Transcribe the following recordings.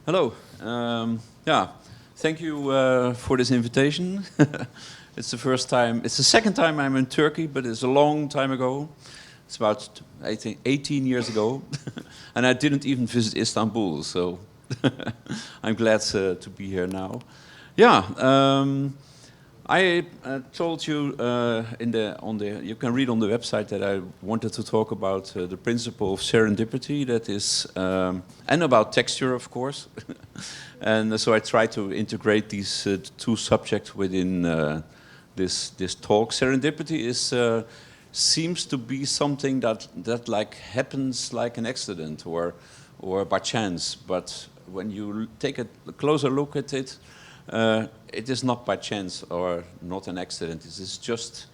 Hello. Yeah, thank you for this invitation. It's the first time. It's the second time I'm in Turkey, but it's a long time ago. It's about 18 years ago, and I didn't even visit Istanbul, so I'm glad to be here now. Yeah. I told you you can read on the website that I wanted to talk about the principle of serendipity, that is, and about texture, of course. And so I try to integrate these two subjects within this talk. Serendipity seems to be something that like happens like an accident or by chance, but when you take a closer look at it, it is not by chance or not an accident. It is just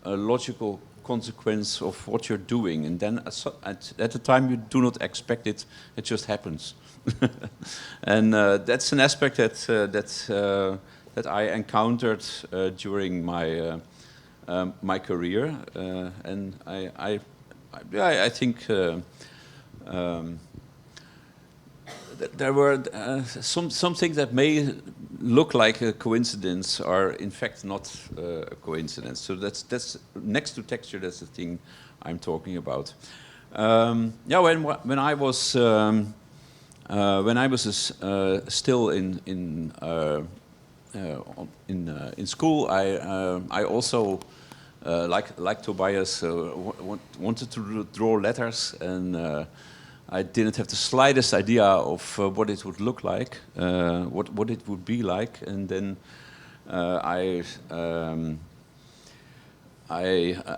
a logical consequence of what you're doing, and then at the time you do not expect it, it just happens. And that's an aspect that I encountered during my career, and I think. There were some things that may look like a coincidence are in fact not a coincidence. So that's next to texture. That's the thing I'm talking about. Yeah, when I was still in school, I also like Tobias wanted to draw letters, and I didn't have the slightest idea of what it would look like, what it would be like, and then I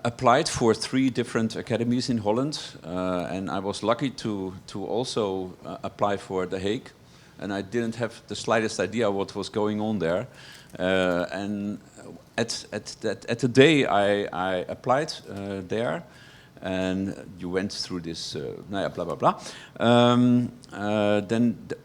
applied for 3 different academies in Holland, and I was lucky to also apply for The Hague, and I didn't have the slightest idea what was going on there, and at the day I applied there. And you went through this, blah, blah, blah. Then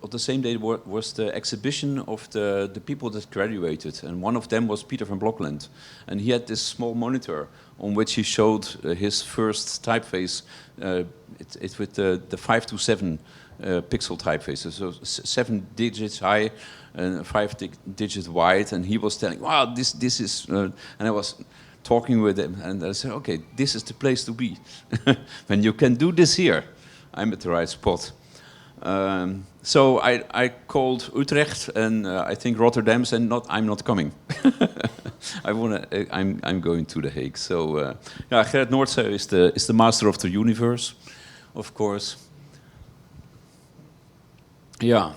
the same day was the exhibition of the people that graduated. And one of them was Peter van Blokland. And he had this small monitor on which he showed his first typeface. It's with the 5 to 7 pixel typefaces. So 7 digits high and 5 digits wide. And he was telling, wow, this is... and I was talking with him, and I said, okay, this is the place to be. When you can do this here, I'm at the right spot. So I called Utrecht, and I think Rotterdam said, I'm not coming. I'm going to The Hague. So yeah, Gerrit Noordzee is the master of the universe, of course. Yeah.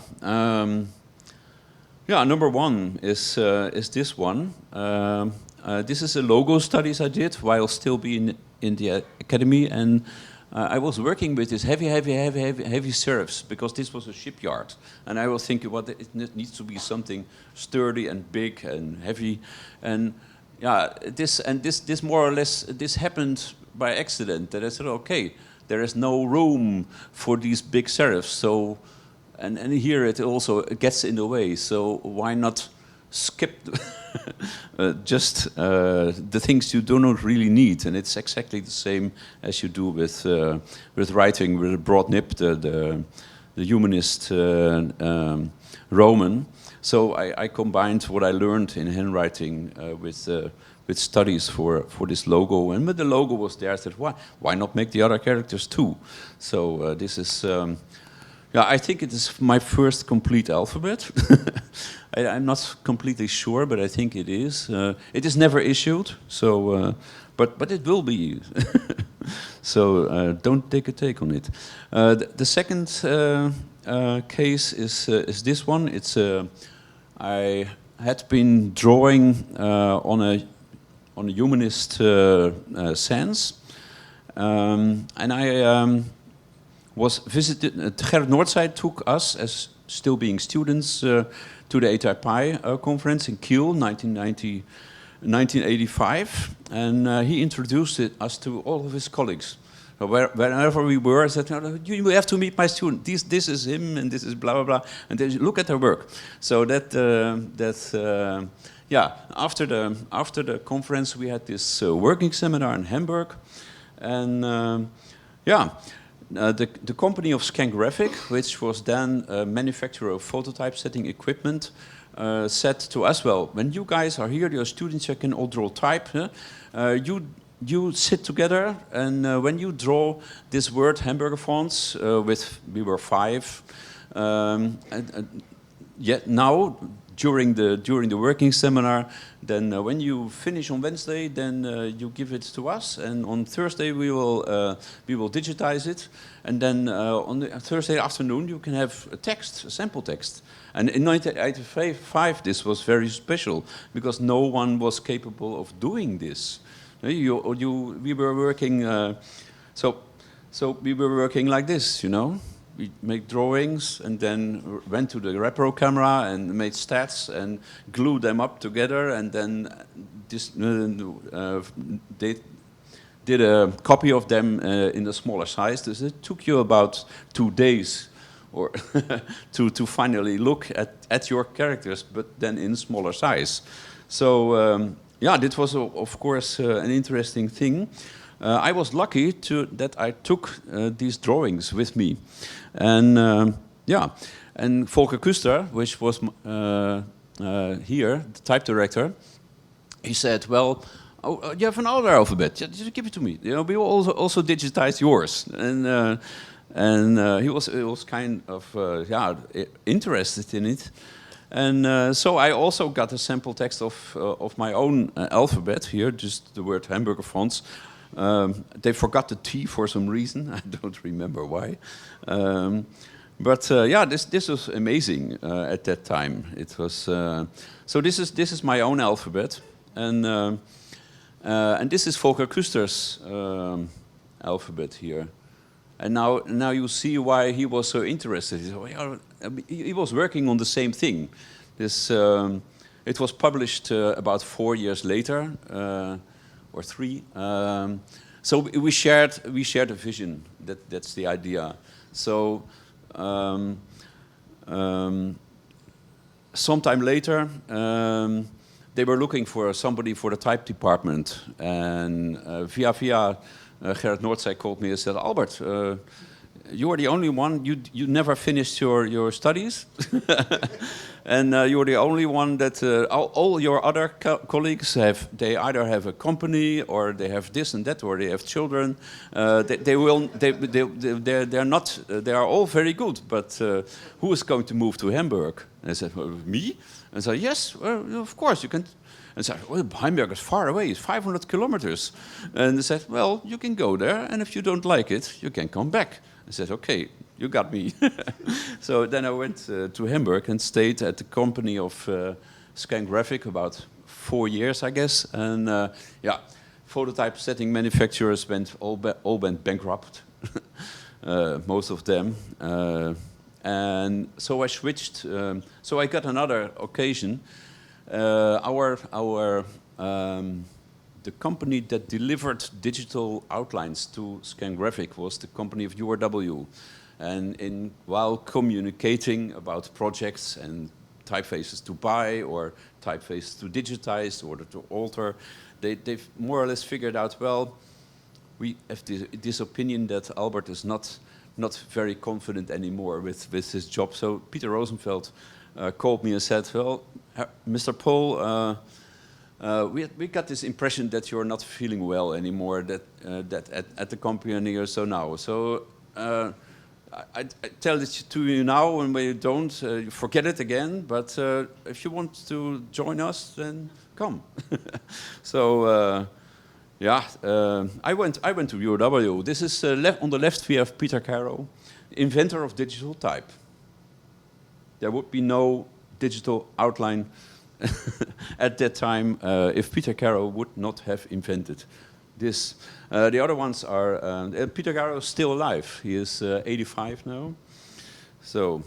Yeah, number 1 is this one. This is a logo studies I did while still being in the academy, and I was working with these heavy serifs because this was a shipyard, and I was thinking, well, it needs to be something sturdy and big and heavy, and yeah, this more or less this happened by accident. That I said, okay, there is no room for these big serifs, so and here it also gets in the way. So why not skip just the things you do not really need, and it's exactly the same as you do with writing with a broad nib, the humanist Roman. So I combined what I learned in handwriting with studies for this logo, and when the logo was there, I said, why not make the other characters too? So this is. Yeah, I think it is my first complete alphabet. I'm not completely sure, but I think it is. It is never issued, so but it will be. So don't take a take on it. The second case is this one. It's I had been drawing on a humanist sense, and I. Was visited. Gerrit Noordzee took us, as still being students, to the ISType conference in Kiel, 1985, and he introduced us to all of his colleagues. So wherever we were, I said, "You have to meet my student. This is him, and this is blah blah blah." And then look at their work. So yeah. After the conference, we had this working seminar in Hamburg, and yeah. the company of Scangraphic, which was then a manufacturer of phototype setting equipment, said to us, well, when you guys are here, your students, you can all draw type. You sit together, and when you draw this word hamburger fonts, we were 5. Yet now, during the working seminar, then when you finish on Wednesday, then you give it to us, and on Thursday we will digitize it, and then on the Thursday afternoon you can have a text, a sample text. And in 1985, this was very special because no one was capable of doing this. We were working, so we were working like this, you know. We make drawings and then went to the repro camera and made stats and glued them up together, and then they did a copy of them in a smaller size. So it took you about 2 days or to finally look at your characters, but then in smaller size. So yeah, this was of course an interesting thing. I was lucky that I took these drawings with me, and yeah, and Volker Kuster, which was here, the type director, he said, "Well, you have another alphabet. Just give it to me. You know, we will also digitize yours." And he was kind of yeah, interested in it. And so I also got a sample text of my own alphabet here, just the word hamburger fonts. They forgot the T for some reason. I don't remember why. But yeah, this was amazing at that time. It was so. This is my own alphabet, and this is Volker Kuster's alphabet here. And now you see why he was so interested. He was working on the same thing. This it was published about 4 years later. Or 3. So we shared a vision. That's the idea. So sometime later, they were looking for somebody for the type department, and via Gerrit Noordzij called me and said, "Albert, you are the only one. You never finished your studies." And you're the only one that all your other colleagues they either have a company or they have this and that or they have children. They are all very good, but who is going to move to Hamburg? And I said, well, me? And I said, yes, well, of course you can. And I said, well, Hamburg is far away, it's 500 kilometers. And they said, well, you can go there, and if you don't like it, you can come back. I said, okay, you got me. So then I went to Hamburg and stayed at the company of Scangraphic about 4 years, I guess. And yeah, phototype setting manufacturers all went bankrupt, most of them. And so I switched. So I got another occasion. The company that delivered digital outlines to Scangraphic was the company of URW. And while communicating about projects and typefaces to buy or typefaces to digitize or to alter, they've more or less figured out, well, we have this opinion that Albert is not very confident anymore with his job. So Peter Rosenfeld called me and said, well, Mr. Pohl, we got this impression that you're not feeling well anymore that at the company or so now. So I tell it to you now, and when you don't, you forget it again. But if you want to join us, then come. So yeah, I went to URW. This is on the left. We have Peter Caro, inventor of digital type. There would be no digital outline at that time if Peter Caro would not have invented this. The other ones are Peter Caro is still alive. He is 85 now. So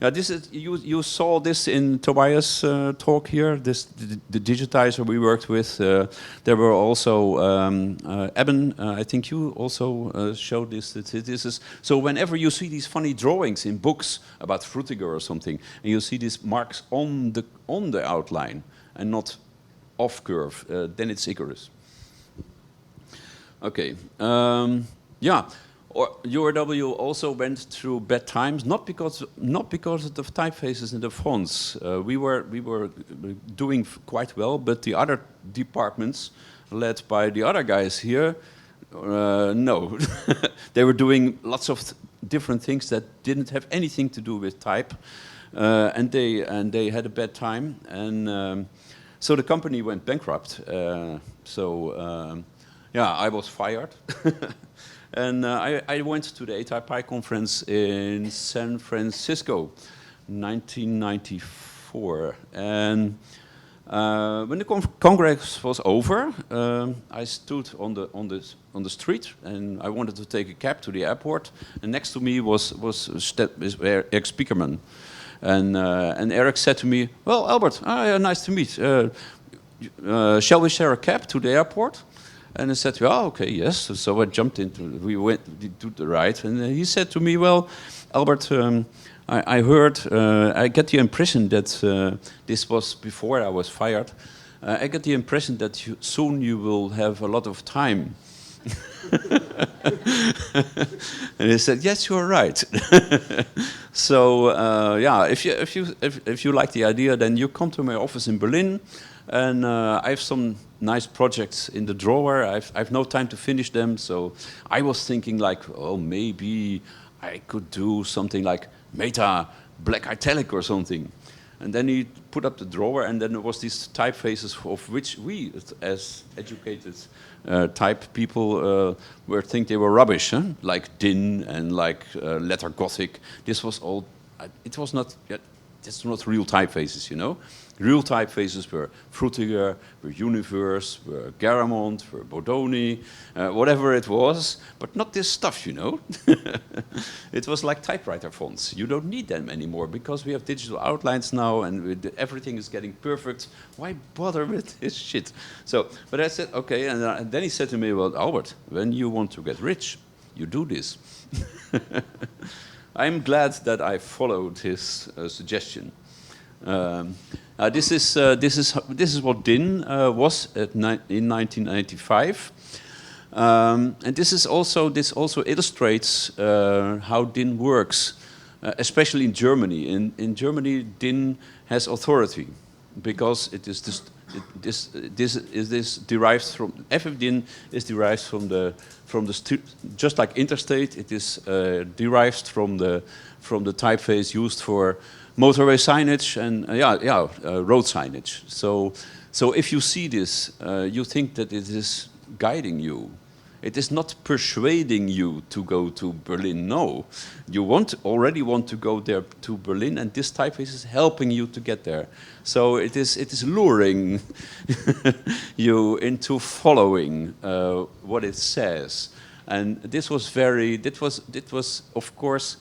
yeah, this is you saw this in Tobias' talk here. The digitizer we worked with. There were also Eben. I think you also showed this. This is so. Whenever you see these funny drawings in books about Frutiger or something, and you see these marks on the outline and not off curve, then it's Icarus. Okay. Yeah. Or URW also went through bad times, not because of the typefaces and the fonts. We were doing quite well, but the other departments, led by the other guys here, no, they were doing lots of different things that didn't have anything to do with type, and they had a bad time, and so the company went bankrupt. Yeah, I was fired. And I went to the ISType conference in San Francisco, 1994. And when the congress was over, I stood on the street, and I wanted to take a cab to the airport. And next to me was Erik Spiekermann, and Erik said to me, "Well, Albert, nice to meet. Shall we share a cab to the airport?" And I said, "Oh, okay, yes." So I jumped into. We went to the ride, and he said to me, "Well, Albert, I heard. I get the impression that this was before I was fired. I get the impression that soon you will have a lot of time." And he said, "Yes, you are right." So yeah, if you like the idea, then you come to my office in Berlin. And I have some nice projects in the drawer. I've no time to finish them, so I was thinking like, oh, maybe I could do something like meta black italic or something. And then he put up the drawer, and then there was these typefaces of which we, as educated type people, think they were rubbish, huh? Like DIN and like letter Gothic. This was all. It was not. It's not real typefaces, you know. Real typefaces were Frutiger, were Universe, were Garamond, were Bodoni, whatever it was, but not this stuff, you know. It was like typewriter fonts. You don't need them anymore because we have digital outlines now, and everything is getting perfect. Why bother with this shit? So, but I said, okay, and then he said to me, "Well, Albert, when you want to get rich, you do this." I'm glad that I followed his suggestion. This is what DIN was in 1995, and this also illustrates how DIN works, especially in Germany. In Germany, DIN has authority because it is this derives from FFDIN is derived from the just like interstate, it is derived from the typeface used for motorway signage and road signage. So if you see this, you think that it is guiding you. It is not persuading you to go to Berlin. No, you already want to go there to Berlin, and this typeface is helping you to get there. So it is luring you into following what it says. And this was of course.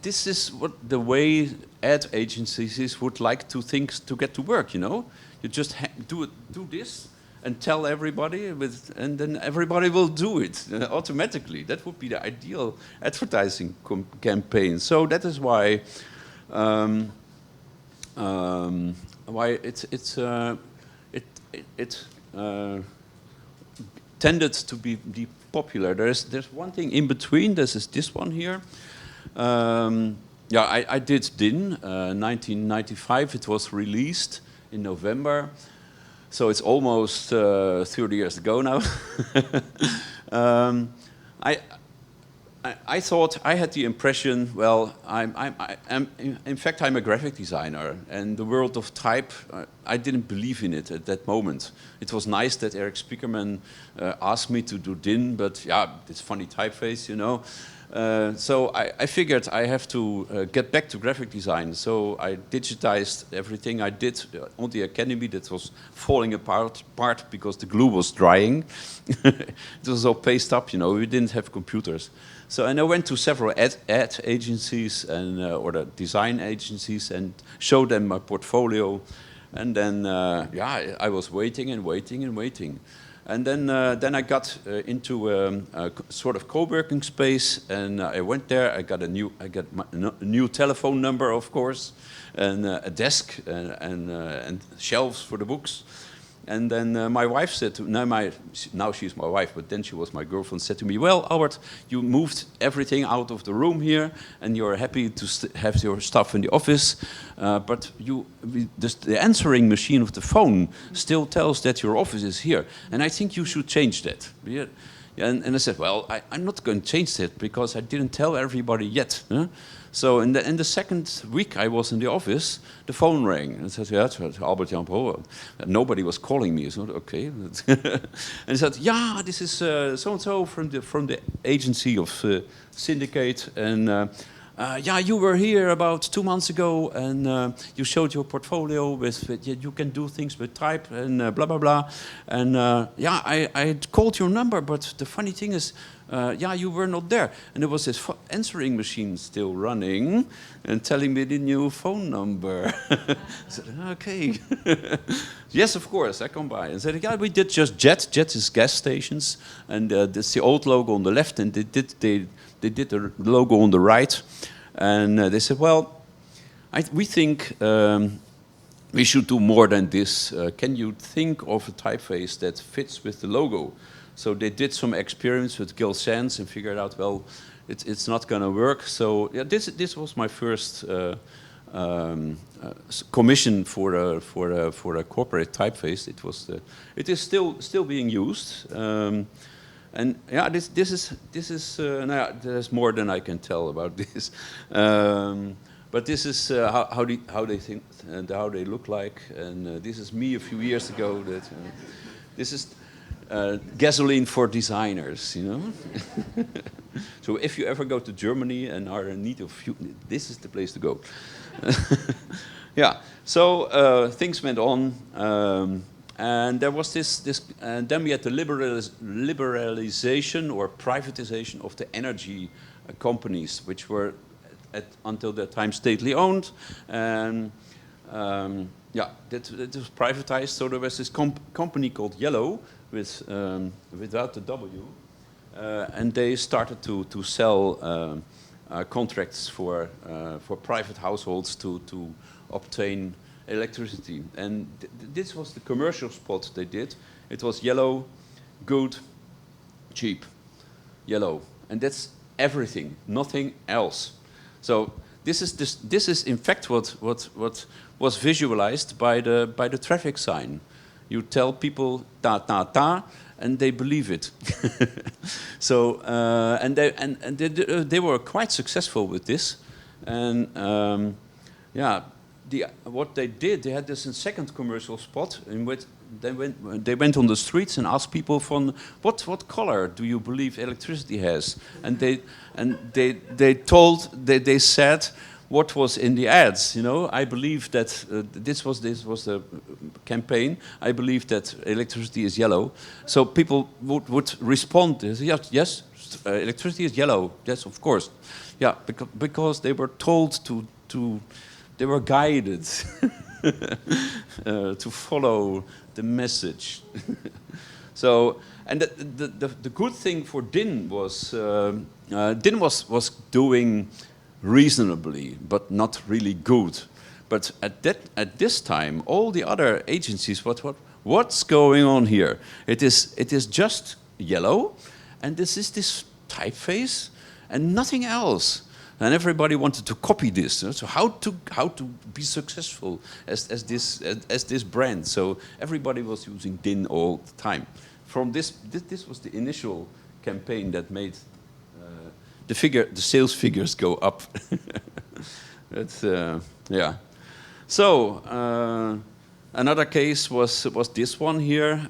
This is what the way ad agencies would like to think to get to work. You know, you just do this and tell everybody, and then everybody will do it automatically. That would be the ideal advertising campaign. So that is why it tended to be popular. There's one thing in between. This is this one here. I did DIN 1995. It was released in November, so it's almost 30 years ago now. I thought, I had the impression, well, in fact, I'm a graphic designer, and the world of type, I didn't believe in it at that moment. It was nice that Erik Spiekermann asked me to do DIN, but yeah, it's funny typeface, you know. So I figured I have to get back to graphic design. So I digitized everything I did on the academy that was falling apart because the glue was drying. It was all pasted up, you know, we didn't have computers. So, and I went to several ad agencies and or the design agencies and showed them my portfolio. And then, I was waiting and waiting and waiting. And then I got into a sort of co-working space, and I went there. I got a new telephone number, of course, and a desk and shelves for the books. And then my wife said to now she's my wife, but then she was my girlfriend. Said to me, "Well, Albert, you moved everything out of the room here, and you're happy to have your stuff in the office, but the answering machine of the phone still tells that your office is here, and I think you should change that." Yeah. And I said, "Well, I'm not going to change that because I didn't tell everybody yet." Huh? So in the second week I was in the office, the phone rang. And I said, "Yeah, it's Albert Jan Poel." Nobody was calling me. So okay. And he said, "Yeah, this is so-and-so from the agency of Syndicate. And yeah, you were here about 2 months ago, and you showed your portfolio with you can do things with type and blah, blah, blah. And yeah, I called your number, but the funny thing is, yeah, you were not there." And there was this answering machine still running and telling me the new phone number. I said, "Okay." "Yes, of course." I come by and said, "Yeah, we did just JET. JET is gas stations. And this is the old logo on the left, and they did the logo on the right." And they said, "Well, we think we should do more than this. Can you think of a typeface that fits with the logo?" So they did some experiments with Gil Sans and figured out, well, it's not going to work. So yeah, this was my first commission for a corporate typeface. It is still being used. And yeah, this is no, there's more than I can tell about this. But this is how they think and how they look like. And this is me a few years ago. This is gasoline for designers, you know. So if you ever go to Germany and are in need of fuel, this is the place to go. Yeah. So things went on. And there was this and then we had the liberalization or privatization of the energy companies, which were until that time stately owned. And yeah, that was privatized. So there was this company called Yellow, without the W, and they started to sell contracts for private households to obtain electricity. And this was the commercial spot they did. It was yellow, good, cheap, yellow, and that's everything, nothing else. So this is in fact what was visualized by the traffic sign. You tell people ta ta ta, and they believe it. So and they were quite successful with this, and yeah. What they did, they had this second commercial spot in which they went on the streets and asked people from what color do you believe electricity has, and they said what was in the ads. You know, I believe that this was the campaign. I believe that electricity is yellow. So people would respond. Yes, electricity is yellow. Yes, of course. Yeah, because they were told to. They were guided to follow the message. So, and the good thing for DIN was was doing reasonably, but not really good. But at this time, all the other agencies, what's going on here? It is just yellow, and this typeface, and nothing else. And everybody wanted to copy this. So how to be successful as this brand? So everybody was using DIN all the time. From this was the initial campaign that made the sales figures go up. That's yeah. So another case was this one here.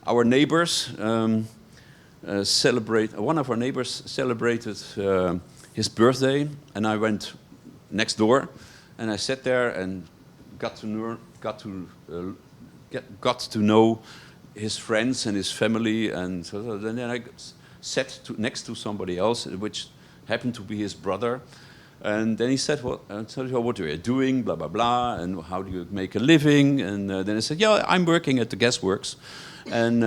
Our neighbors. One of our neighbors celebrated his birthday, and I went next door, and I sat there and got to know his friends and his family, and then I sat next to somebody else, which happened to be his brother, and then he said, "What are you doing? Blah blah blah, and how do you make a living?" And then I said, "Yeah, I'm working at the gasworks," and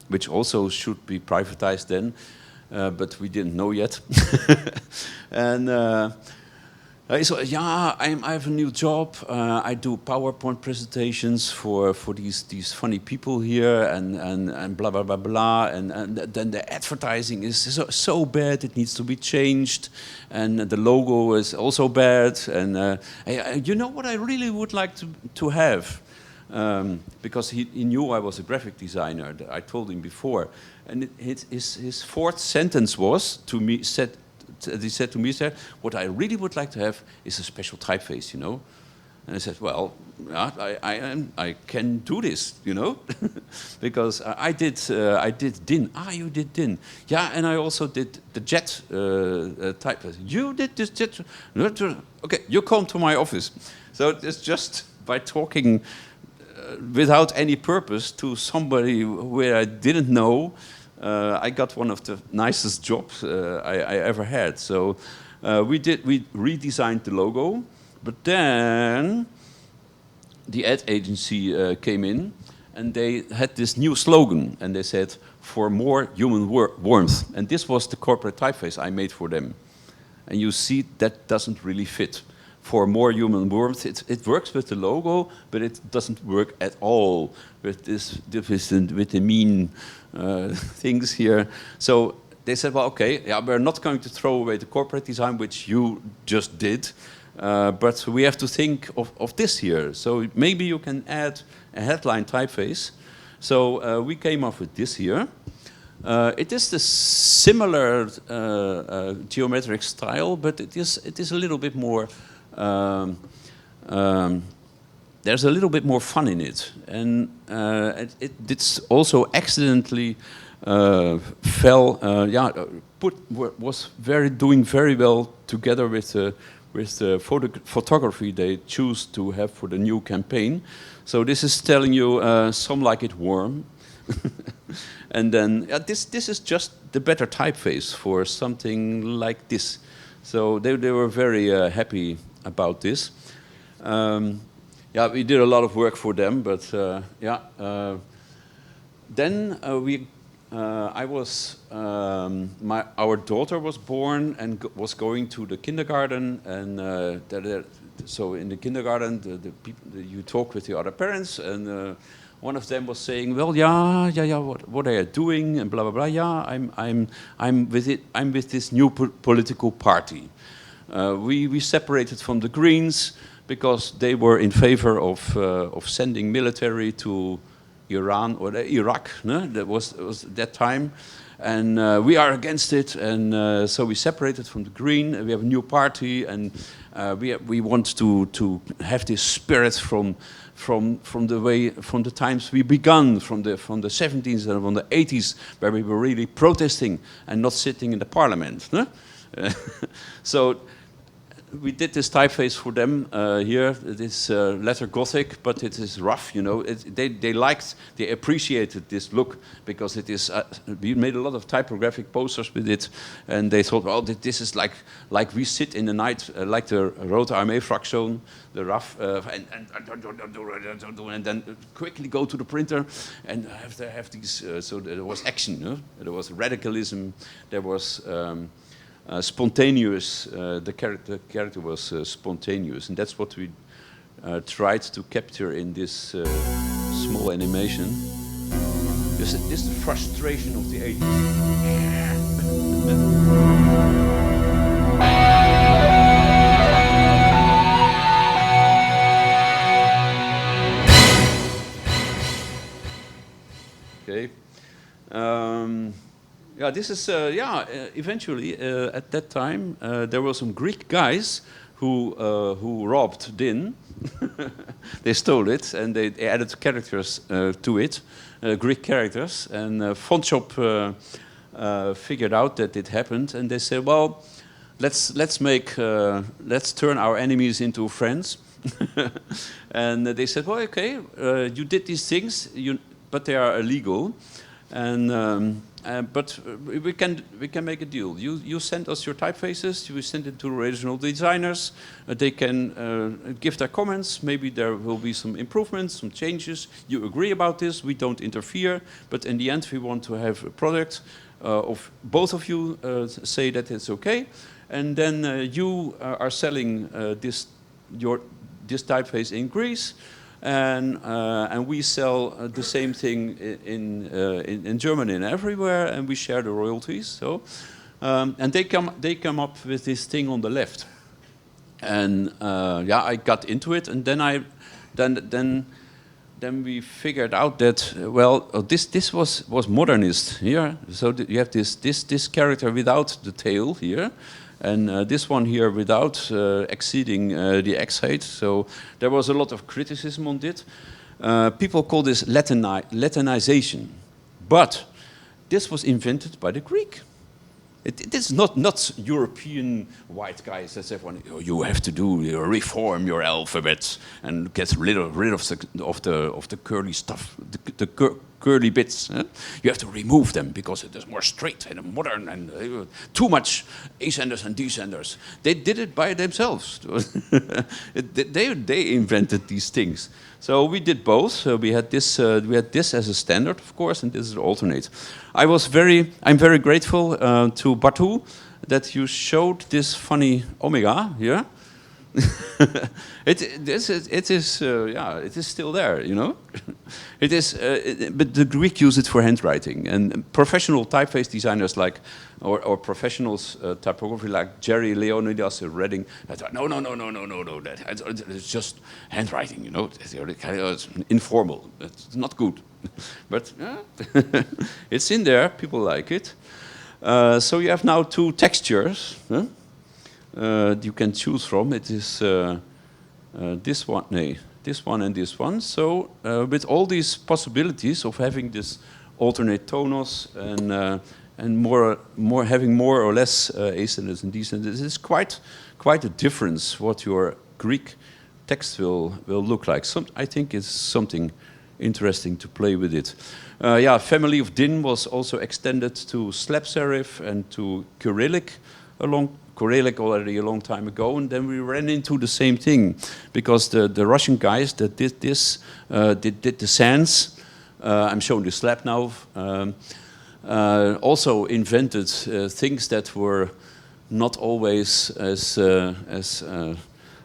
which also should be privatized then, but we didn't know yet. And So yeah, I have a new job. I do PowerPoint presentations for these funny people here, and blah blah blah blah. And then the advertising is so bad; it needs to be changed, and the logo is also bad. And you know what I really would like to have, because he knew I was a graphic designer. I told him before, and his fourth sentence was to me said. He said to me, "Sir, what I really would like to have is a special typeface, you know." And I said, "Well, yeah, I can do this, you know, because I did DIN. Ah, you did DIN, yeah, and I also did the JET typeface. You did this JET. Okay, you come to my office." So it's just by talking without any purpose to somebody where I didn't know. I got one of the nicest jobs I ever had. So we redesigned the logo, but then the ad agency came in, and they had this new slogan, and they said, "For more human warmth." And this was the corporate typeface I made for them. And you see that doesn't really fit. For more human warmth, it works with the logo, but it doesn't work at all with with the mean things here. So they said, "Well, okay, yeah, we're not going to throw away the corporate design, which you just did, but we have to think of this here. So maybe you can add a headline typeface." So we came up with this here. It is the similar geometric style, but it is a little bit more. There's a little bit more fun in it, and it's also accidentally was doing very well together with the photography they choose to have for the new campaign. So this is telling you some like it warm, and then this is just the better typeface for something like this. So they were very happy about this. Yeah, we did a lot of work for them, but yeah. Then our daughter was born and was going to the kindergarten, and so in the kindergarten, the people, you talk with the other parents, and one of them was saying, "Well, yeah, what are you doing?" and blah blah blah. "Yeah, I'm with it. I'm with this new political party." We separated from the Greens because they were in favor of sending military to Iran or Iraq. No? That was that time, and we are against it. And so we separated from the Green. We have a new party, and we want to have this spirit from the times we began, from the 70s and from the 80s, where we were really protesting and not sitting in the parliament. No? So we did this typeface for them here. It is letter Gothic, but it is rough, you know. They appreciated this look because it is. We made a lot of typographic posters with it, and they thought, "Well, this is like we sit in the night, like the Rote Armee-Fraktion, the rough, and then quickly go to the printer and have these." So there was action, no? There was radicalism. There was. Spontaneous, the character was spontaneous, and that's what we tried to capture in this small animation. This is the frustration of the 80s. Okay. Yeah, this is, eventually, at that time, there were some Greek guys who robbed DIN. They stole it, and they added characters to it, Greek characters, and Fontshop figured out that it happened, and they said, "Well, let's turn our enemies into friends." And they said, "Well, okay, you did these things, but they are illegal, and but we can make a deal. You send us your typefaces. You send it to original designers. They can give their comments. Maybe there will be some improvements, some changes. You agree about this. We don't interfere. But in the end, we want to have a product of both of you say that it's okay. and then you are selling this typeface in Greece, and we sell the same thing in Germany and everywhere, and we share the royalties. So, and they come up with this thing on the left, and yeah, I got into it, and then we figured out that this was modernist here. So you have this character without the tail here, and this one here without exceeding the X height. So there was a lot of criticism on it. People call this Latinization, but this was invented by the Greek. It is not European white guys that say, you have to reform your alphabet and get rid of the curly stuff, the curly bits. You have to remove them because it is more straight and modern and too much ascenders and descenders. They did it by themselves. They invented these things. So we did both. So we had this as a standard, of course, and this is alternate. I'm very grateful to Batu that you showed this funny omega here. It is still there, you know. It is, but the Greek use it for handwriting, and professional typeface designers or professionals typography like Jerry Leonidas Redding. No, it's just handwriting, you know. It's informal. It's not good, but it's in there. People like it. So you have now two textures. You can choose from. It is this one and this one. So with all these possibilities of having this alternate tonos and having more or less ascenders and descenders, it's quite a difference what your Greek text will look like. I think it's something interesting to play with it. Yeah, family of DIN was also extended to slab serif and to Cyrillic already a long time ago, and then we ran into the same thing because the Russian guys that did this did the sans. I'm showing the slab now. Also invented things that were not always as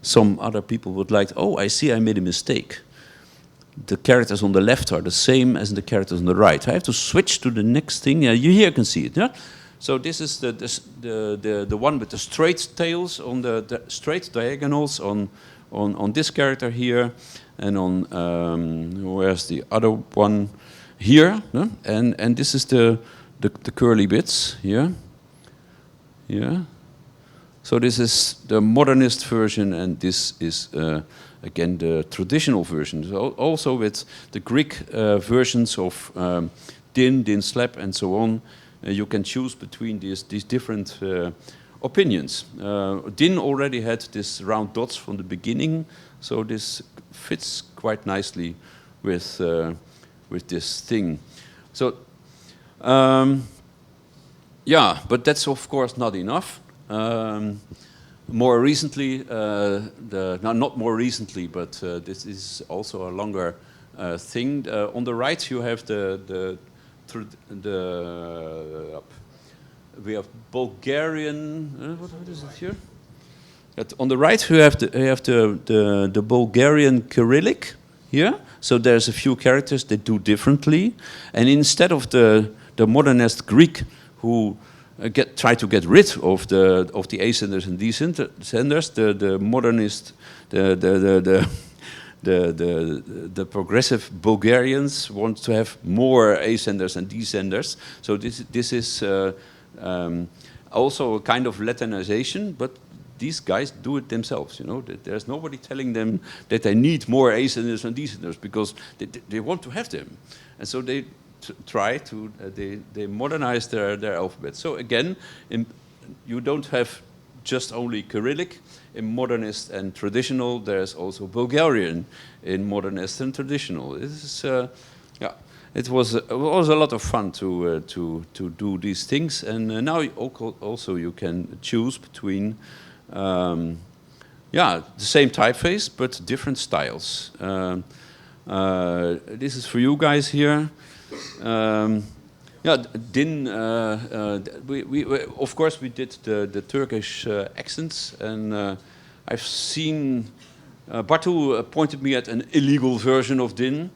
some other people would like. Oh, I see, I made a mistake. The characters on the left are the same as the characters on the right. I have to switch to the next thing. Yeah, you here can see it. Yeah. So this is the one with the straight tails on the straight diagonals on this character here, and on where's the other one here, no? And this is the curly bits here. Yeah. So this is the modernist version, and this is again the traditional version. So also with the Greek versions of DIN slab, and so on. You can choose between these different opinions. DIN already had this round dots from the beginning, so this fits quite nicely with this thing. So yeah, but that's of course not enough. More recently, not more recently, but this is also a longer thing. On the right, you have we have Bulgarian. What is it here? On the right, you have the Bulgarian Cyrillic here. So there's a few characters that do differently, and instead of the modernist Greek who try to get rid of the ascenders and descenders, the modernist, the progressive Bulgarians want to have more ascenders and descenders. So this is also a kind of Latinization, but these guys do it themselves. You know, there's nobody telling them that they need more ascenders and descenders because they want to have them, and so they try to they modernize their alphabet. So again, you don't have just only Cyrillic in modernist and traditional. There's also Bulgarian in modernist and traditional. Yeah, it was a lot of fun to do these things, and now also you can choose between yeah, the same typeface but different styles. This is for you guys here. Yeah, DIN. Of course we did the Turkish accents, and I've seen Bartu pointed me at an illegal version of DIN,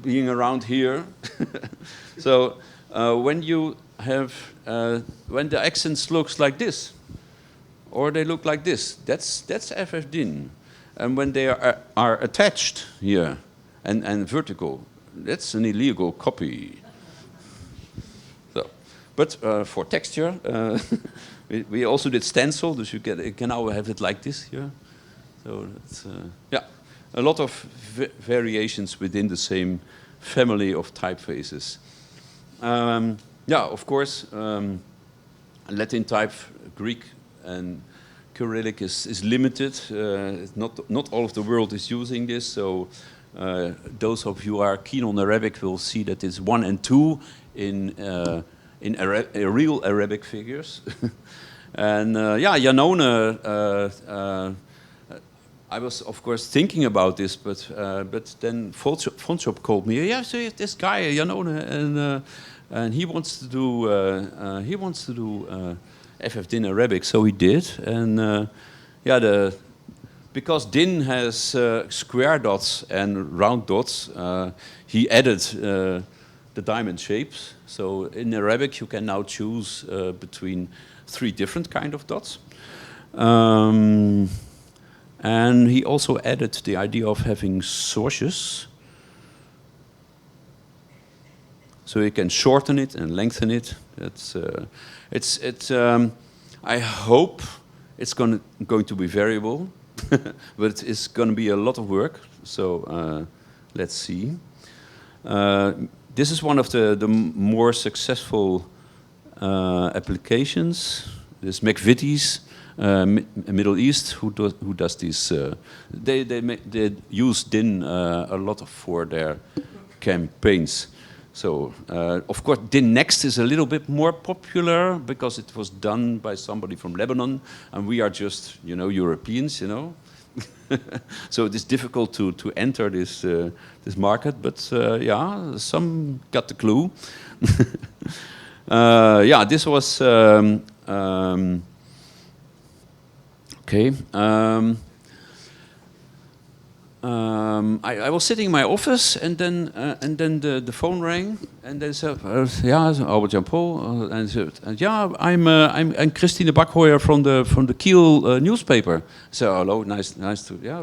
being around here. So when you have when the accents looks like this, or they look like this, that's FF DIN, and when they are attached here and vertical, that's an illegal copy. But for texture, we also did stencil, so you can now have it like this here. So it's, yeah, a lot of variations within the same family of typefaces. Yeah, of course, Latin type, Greek, and Cyrillic is limited. Not all of the world is using this, so those of you who are keen on Arabic will see that it's 1 and 2 in real Arabic figures. And yeah, Janone, I was of course thinking about this, but then Fontshop called me. Yeah, so this guy Janone, and he wants to do FF DIN Arabic, so he did. And yeah, because DIN has square dots and round dots, he added the diamond shapes. So in Arabic, you can now choose between 3 different kind of dots. And he also added the idea of having sources. So you can shorten it and lengthen it. I hope it's going to be variable, but it's going to be a lot of work. So let's see. This is one of the more successful applications. There's McVitie's, Middle East, who does these. They use DIN a lot for their campaigns. So of course DIN Next is a little bit more popular because it was done by somebody from Lebanon, and we are just Europeans, So it is difficult to enter this market, but yeah, some got the clue. Yeah, this was okay. I was sitting in my office, and then the phone rang, and they said, "Yeah, Albert Jan Paul," and said, "Yeah, I'm Christine Bakhooyer from the Kiel newspaper." So hello, nice to yeah.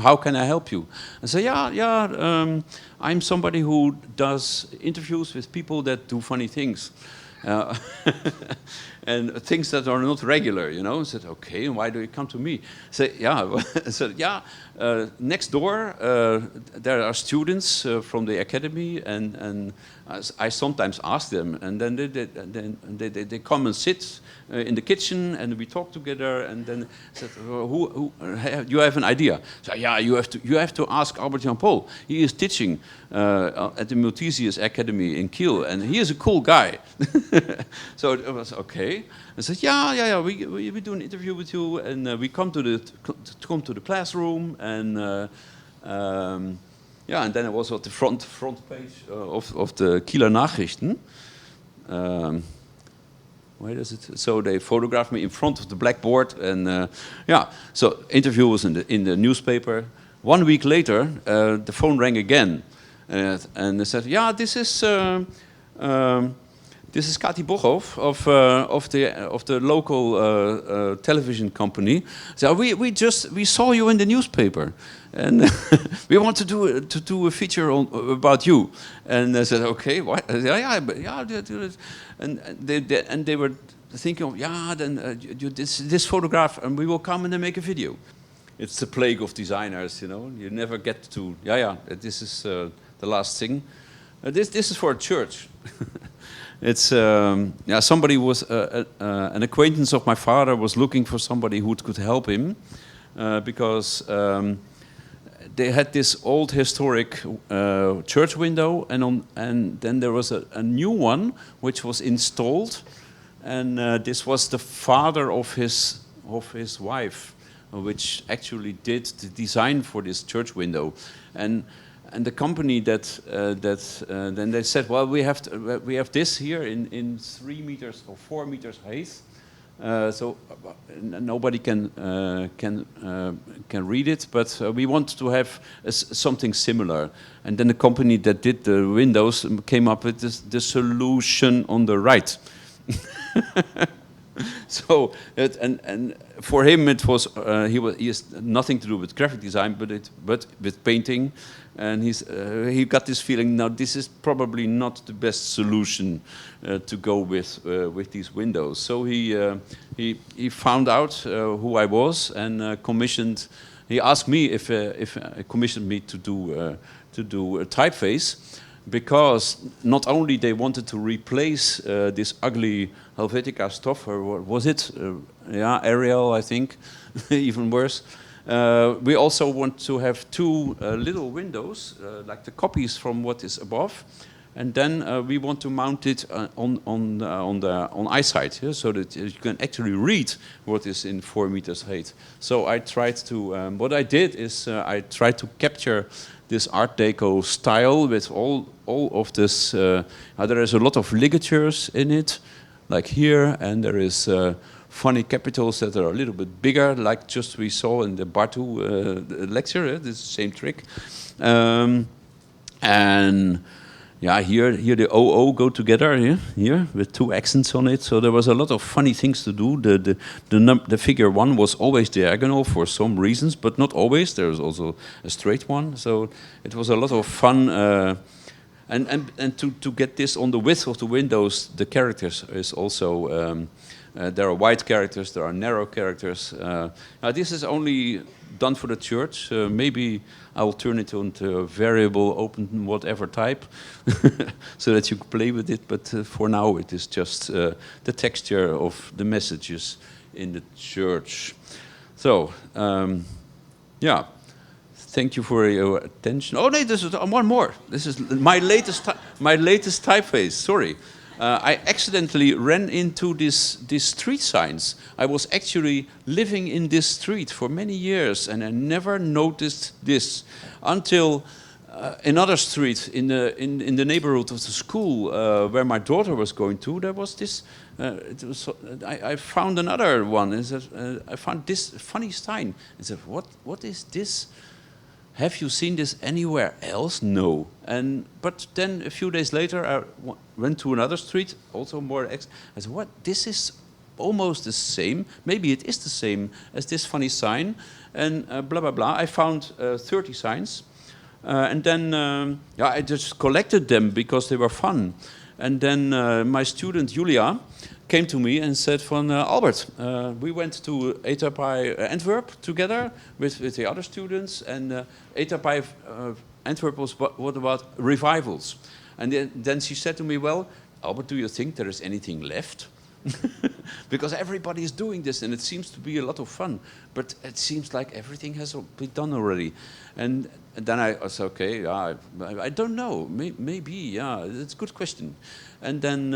How can I help you? I said, yeah. I'm somebody who does interviews with people that do funny things. And things that are not regular, I said, okay, and why do you come to me? I said, yeah, next door there are students from the academy, and I sometimes ask them, and then they come and sit in the kitchen, and we talk together, and then I said, who you have an idea? So yeah, you have to ask Albert Jan Paul. He is teaching at the Maltesius Academy in Kiel, and he is a cool guy. So it was okay. I said, yeah. We do an interview with you, and we come to the classroom, and yeah, and then I was at the front page of the Kieler Nachrichten. Where is it? So they photographed me in front of the blackboard, and yeah. So interview was in the newspaper. 1 week later, the phone rang again, and they said, "Yeah, this is Kati Bochhoff of the local television company. So we saw you in the newspaper, and we want to do a feature about you." And I said, "Okay, what? Yeah, and they were thinking, then this photograph, and we will come and then make a video." It's the plague of designers, You never get to. This is the last thing. This is for a church. It's somebody was an acquaintance of my father was looking for somebody who could help him because they had this old historic church window, and then there was a new one which was installed, and this was the father of his wife, which actually did the design for this church window, and and the company then they said, well, we have this here in 3 meters or 4 meters height, so nobody can read it, but we want to have something similar. And then the company that did the windows came up with the solution on the right. So and for him it was he has nothing to do with graphic design, but with painting, and he got this feeling, now this is probably not the best solution to go with these windows. So he found out who I was and commissioned. He asked me if commissioned me to do a typeface, because not only they wanted to replace this ugly Helvetica stuff, or what was it? Yeah, Arial, I think, even worse. We also want to have 2 little windows, like the copies from what is above, and then we want to mount it on ISType, yeah, so that you can actually read what is in 4 meters height. So I tried to. What I did is I tried to capture this Art Deco style with all of this. There is a lot of ligatures in it, like here, and there is funny capitals that are a little bit bigger, like just we saw in the Bartu lecture. This is the same trick, and yeah, here the OO go together here with 2 accents on it. So there was a lot of funny things to do. The figure 1 was always diagonal for some reasons, but not always. There was also a straight one. So it was a lot of fun. And to get this on the width of the windows, the characters is also there are wide characters, there are narrow characters. Now this is only done for the church. Maybe I will turn it into a variable open whatever type, so that you can play with it. But for now, it is just the texture of the messages in the church. So yeah. Thank you for your attention. Oh no, this is one more. This is my latest typeface. Sorry, I accidentally ran into these street signs. I was actually living in this street for many years, and I never noticed this until another street in the neighborhood of the school where my daughter was going to. There was this. I found another one. I found this funny sign. I said, "What is this? Have you seen this anywhere else?" No. But then a few days later, I went to another street, also more. I said, "What? This is almost the same. Maybe it is the same as this funny sign." And blah blah blah. I found 30 signs, and then yeah, I just collected them because they were fun. And then my student Julia came to me and said, "Van Albert, we went to ISType Antwerp together with the other students, and ISType Antwerp was what about revivals?" And then she said to me, "Well, Albert, do you think there is anything left?" Because everybody is doing this, and it seems to be a lot of fun. But it seems like everything has been done already. And then I was okay. Yeah, I don't know. Maybe. Yeah, it's a good question. And then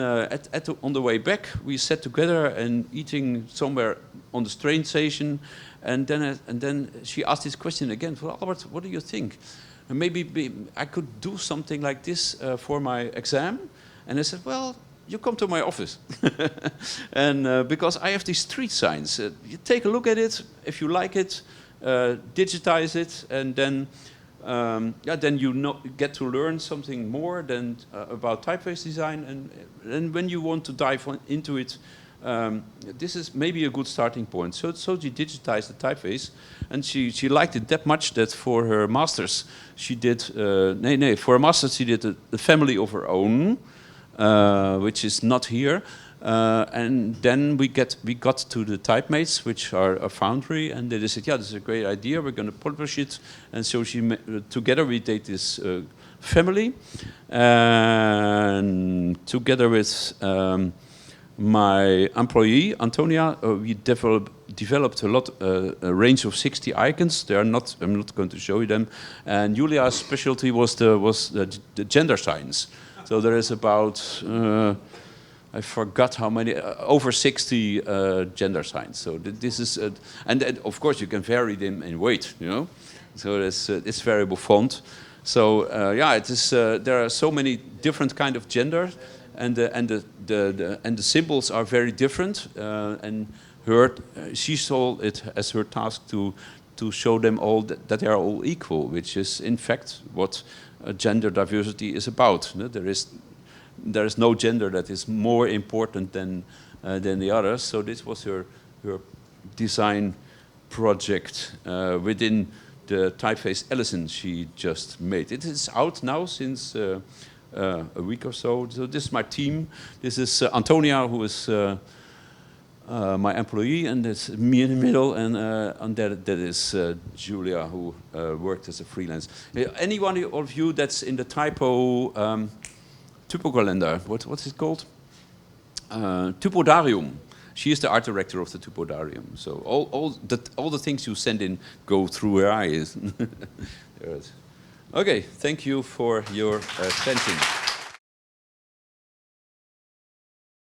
on the way back, we sat together and eating somewhere on the train station. And then she asked this question again. "Well, Albert, what do you think? Maybe I could do something like this for my exam." And I said, "Well, you come to my office." And because I have these street signs, you take a look at it. If you like it, digitize it, and then then you get to learn something more than about typeface design. And when you want to dive into it, this is maybe a good starting point. So she digitized the typeface, and she liked it that much that for her masters she did for her masters she did a family of her own. Which is not here, and then we got to the typemates, which are a foundry, and they said, "Yeah, this is a great idea. We're going to publish it." And so together we did this family, and together with my employee Antonia, we developed a range of 60 icons. I'm not going to show you them. And Julia's specialty was the gender signs. So there is about, I forgot how many, over 60 gender signs. So this is, and of course you can vary them in weight, you know. So it's variable font. So yeah, it is. There are so many different kind of gender, and the symbols are very different. And she saw it as her task to show them all that they are all equal, which is in fact what gender diversity is about. There is no gender that is more important than the others. So this was her design project within the typeface Ellison she just made. It is out now since a week or so. So this is my team. This is Antonia, who is my employee, and it's me in the middle, and that is Julia, who worked as a freelance. Any one of you that's in the typocalendar, what's it called? Typodarium. She is the art director of the Typodarium. So all the things you send in go through her eyes. Okay, thank you for your attention.